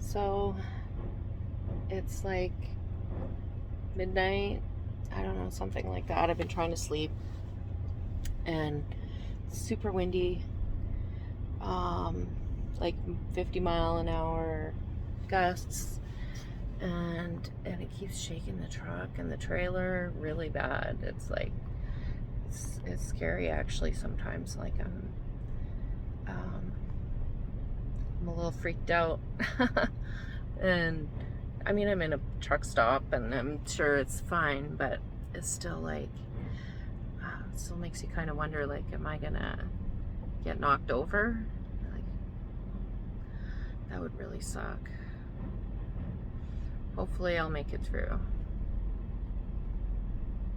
So it's like midnight. I don't know, something like that. I've been trying to sleep and it's super windy. Like 50-mile-an-hour gusts, and it keeps shaking the truck and the trailer really bad. It's like it's scary actually sometimes. Like I'm a little freaked out. And I mean, I'm in a truck stop and I'm sure it's fine, but it's still like it still makes you kind of wonder, like, am I gonna get knocked over? Like, that would really suck. Hopefully I'll make it through.